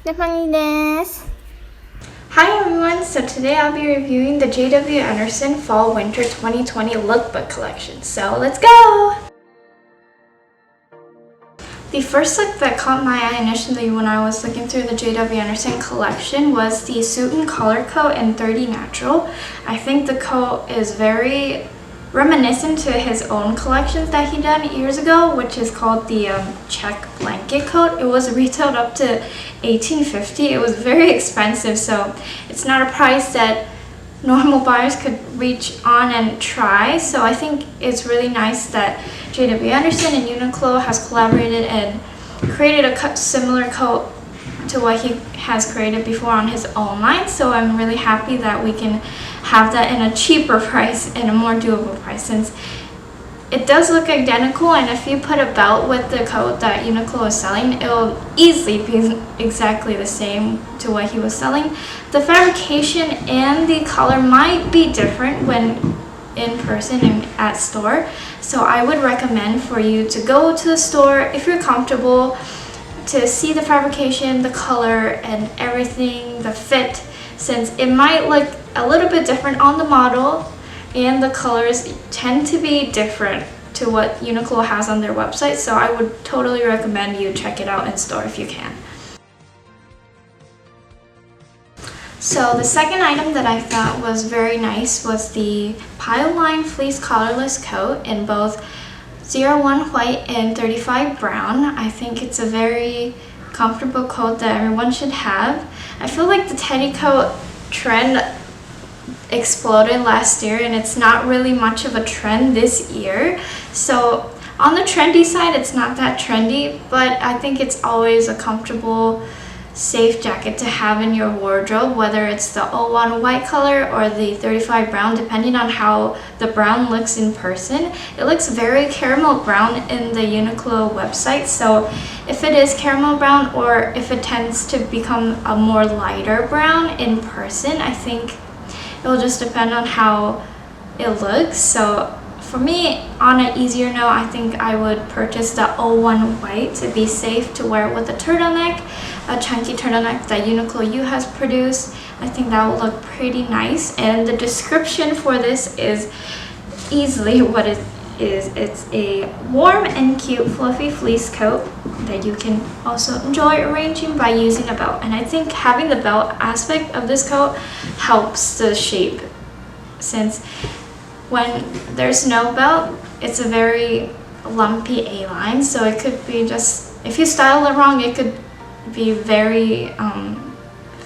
ステファニーです。 Hi everyone, so today I'll be reviewing the J.W. Anderson Fall Winter 2020 Lookbook collection. So let's go! The first look that caught my eye initially when I was looking through the J.W. Anderson collection was the suit and collar coat in 30 Natural. I think the coat is very reminiscent to his own collections that he done years ago, which is called the check blanket coat. It was retailed up to $18.50. It was very expensive, so it's not a price that normal buyers could reach on and try. So I think it's really nice that J.W. Anderson and Uniqlo has collaborated and created a similar coat to what he has created before on his own line. So I'm really happy that we can have that in a cheaper price and a more doable price, since it does look identical, and if you put a belt with the coat that Uniqlo is selling, it will easily be exactly the same to what he was selling. The fabrication and the color might be different when in person and at store, so I would recommend for you to go to the store if you're comfortable to see the fabrication, the color, and everything, the fit, since it might look a little bit different on the model and the colors tend to be different to what Uniqlo has on their website. So I would totally recommend you check it out in store if you can. So the second item that I thought was very nice was the pile line fleece collarless coat in both 01 white and 35 brown. I think it's a very comfortable coat that everyone should have. I feel like the teddy coat trend exploded last year and it's not really much of a trend this year. So on the trendy side, it's not that trendy, but I think it's always a comfortable, safe jacket to have in your wardrobe, whether it's the 01 white color or the 35 brown, depending on how the brown looks in person. It looks very caramel brown in the Uniqlo website, so if it is caramel brown or if it tends to become a more lighter brown in person, I think it will just depend on how it looks. So for me, on an easier note, I think I would purchase the 01 white to be safe to wear with a turtleneck, a chunky turtleneck that Uniqlo U has produced. I think that will look pretty nice. And the description for this is easily what it is. It's a warm and cute fluffy fleece coat that you can also enjoy arranging by using a belt. And I think having the belt aspect of this coat helps the shape, since when there's no belt, it's a very lumpy A-line, so it could be just, if you style it wrong, it could be very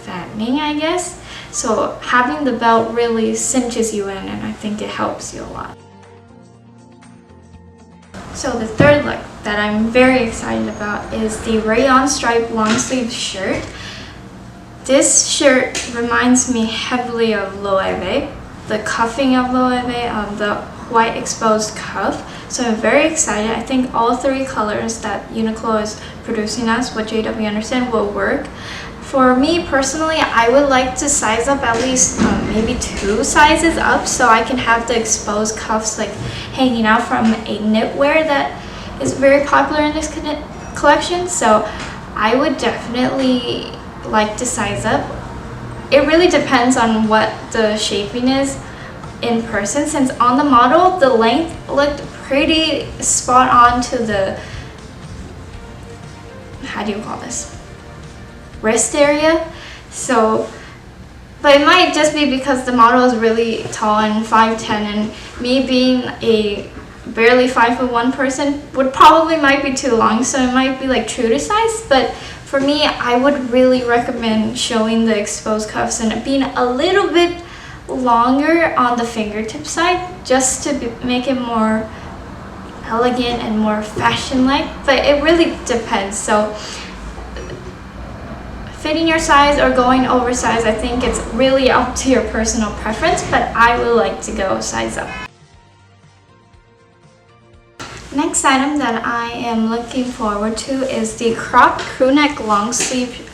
fattening, I guess. So having the belt really cinches you in, and I think it helps you a lot. So the third look that I'm very excited about is the Rayon striped long sleeve shirt. This shirt reminds me heavily of Loewe, the cuffing of Loewe, the white exposed cuff. So I'm very excited. I think all three colors that Uniqlo is producing us with J.W. Anderson will work. For me personally, I would like to size up at least maybe 2 sizes up, so I can have the exposed cuffs like hanging out from a knitwear that is very popular in this collection. So I would definitely like to size up. It really depends on what the shaping is in person, since on the model the length looked pretty spot on to the, how do you call this, wrist area. So, but it might just be because the model is really tall and 5'10", and me being a barely 5'1" person would probably might be too long, so it might be like true to size. But for me, I would really recommend showing the exposed cuffs and being a little bit longer on the fingertip side, just to make it more elegant and more fashion-like. But it really depends. So fitting your size or going oversized, I think it's really up to your personal preference, but I would like to go size up. Next item that I am looking forward to is the cropped crewneck long sleeve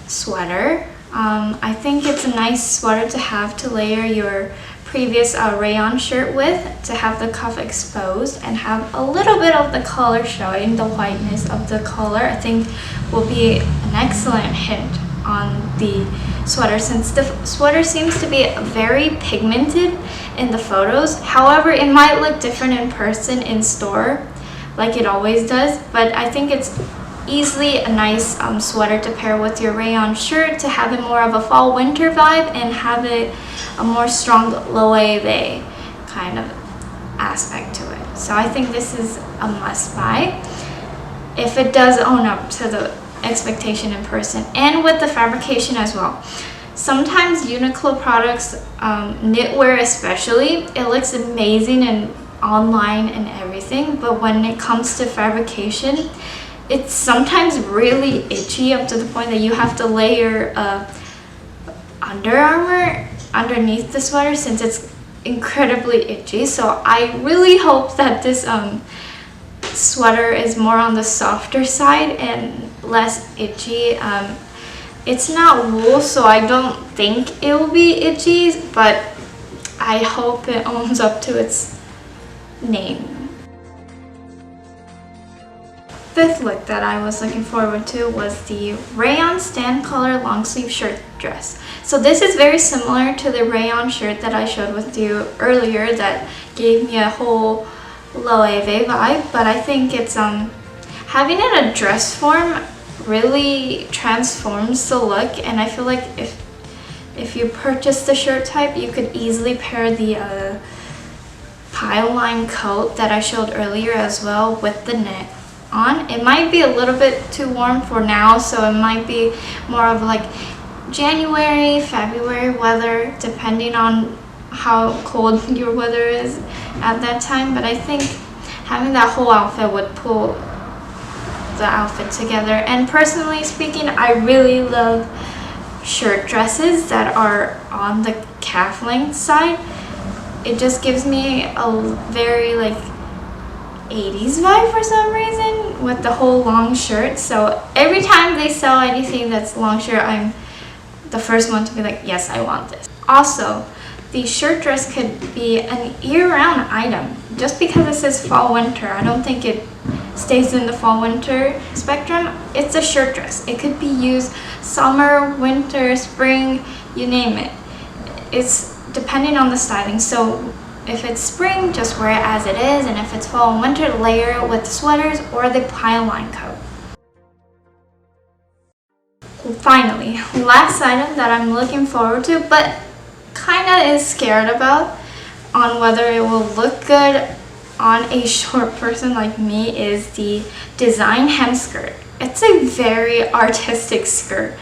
sweater. I think it's a nice sweater to have to layer your previous Rayon shirt with to have the cuff exposed and have a little bit of the color showing, the whiteness of the color, I think will be an excellent hint on the sweater, since the sweater seems to be very pigmented in the photos. However, it might look different in person in store like it always does, but I think it's easily a nice sweater to pair with your rayon shirt to have it more of a fall winter vibe and have it a more strong loewe kind of aspect to it. So I think this is a must buy if it does own up to the expectation in person and with the fabrication as well. Sometimes Uniqlo products, knitwear especially, it looks amazing and online and everything, but when it comes to fabrication, it's sometimes really itchy up to the point that you have to layer Under Armour underneath the sweater since it's incredibly itchy. So I really hope that this sweater is more on the softer side and less itchy. It's not wool, so I don't think it will be itchy, but I hope it owns up to its name. Fifth look that I was looking forward to was the Rayon stand color long sleeve shirt dress. So this is very similar to the Rayon shirt that I showed with you earlier that gave me a whole loewe vibe, but I think it's having it in a dress form really transforms the look, and I feel like if you purchase the shirt type, you could easily pair the pile line coat that I showed earlier as well with the knit on. It might be a little bit too warm for now, so it might be more of like January, February weather, depending on how cold your weather is at that time. But I think having that whole outfit would pull the outfit together. And personally speaking, I really love shirt dresses that are on the calf length side. It just gives me a very like 80s vibe for some reason with the whole long shirt. So every time they sell anything that's long shirt, I'm the first one to be like, yes, I want this. Also, the shirt dress could be an year-round item. Just because it says fall winter, I don't think it stays in the fall winter spectrum. It's a shirt dress. It could be used summer, winter, spring, you name it. It's depending on the styling. So if it's spring, just wear it as it is, and if it's fall and winter, layer it with sweaters or the pile line coat. Finally, last item that I'm looking forward to, but kinda is scared about on whether it will look good on a short person like me, is the design hem skirt. It's a very artistic skirt,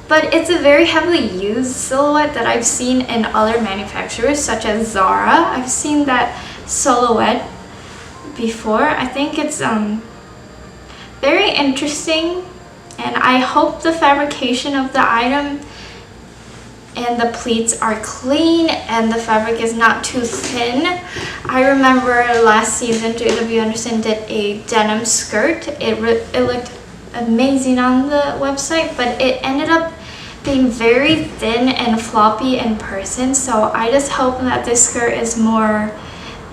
but it's a very heavily used silhouette that I've seen in other manufacturers such as Zara. I've seen that silhouette before. I think it's very interesting, and I hope the fabrication of the item and the pleats are clean and the fabric is not too thin. I remember last season JW Anderson did a denim skirt. It looked amazing on the website, but it ended up being very thin and floppy in person. So I just hope that this skirt is more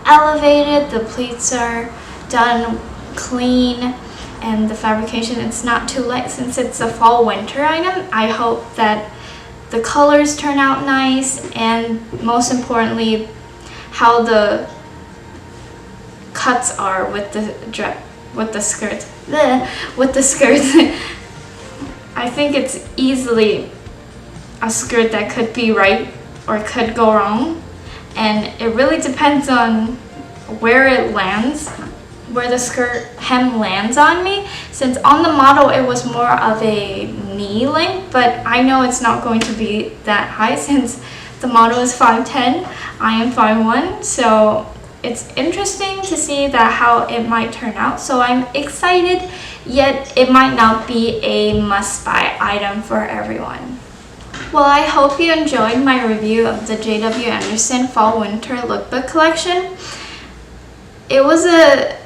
elevated, the pleats are done clean, and the fabrication, it's not too light since it's a fall winter item. I hope that the colors turn out nice, and most importantly, how the cuts are with the skirt. With the skirt. I think it's easily a skirt that could be right or could go wrong, and it really depends on where it lands, where the skirt hem lands on me, since on the model it was more of a knee length, but I know it's not going to be that high since the model is 5'10", I am 5'1", so it's interesting to see that how it might turn out. So I'm excited, yet it might not be a must-buy item for everyone. Well, I hope you enjoyed my review of the JW Anderson Fall Winter Lookbook collection.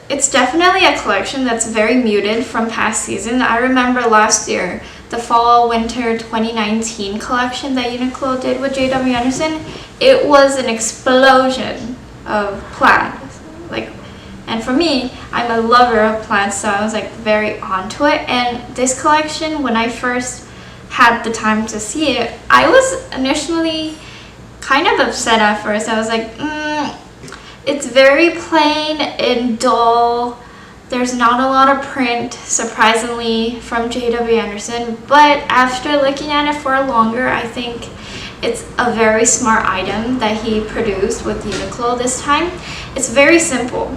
It's definitely a collection that's very muted from past seasons. I remember last year the fall winter 2019 collection that Uniqlo did with JW Anderson, it was an explosion of plaid. Like, and for me, I'm a lover of plaid, so I was like very onto it. And this collection, when I first had the time to see it, I was initially kind of upset at first. I was like, it's very plain and dull. There's not a lot of print, surprisingly, from JW Anderson. But after looking at it for longer, I think it's a very smart item that he produced with Uniqlo this time. It's very simple,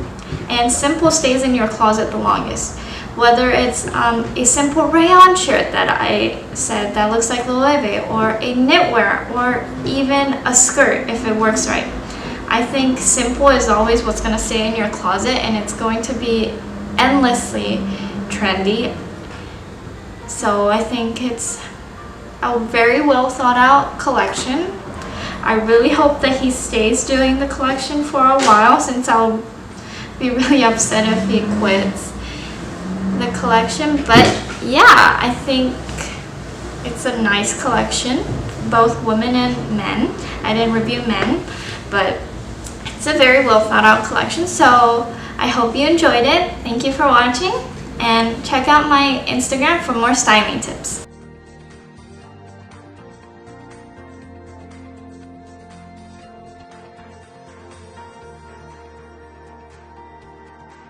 and simple stays in your closet the longest. Whether it's a simple rayon shirt that I said that looks like Loewe, or a knitwear, or even a skirt if it works right. I think simple is always what's going to stay in your closet, and it's going to be endlessly trendy. So I think it's a very well thought out collection. I really hope that he stays doing the collection for a while, since I'll be really upset if he quits the collection. But yeah, I think it's a nice collection, both women and men. I didn't review men, but it's a very well thought out collection. So I hope you enjoyed it. Thank you for watching, and check out my Instagram for more styling tips.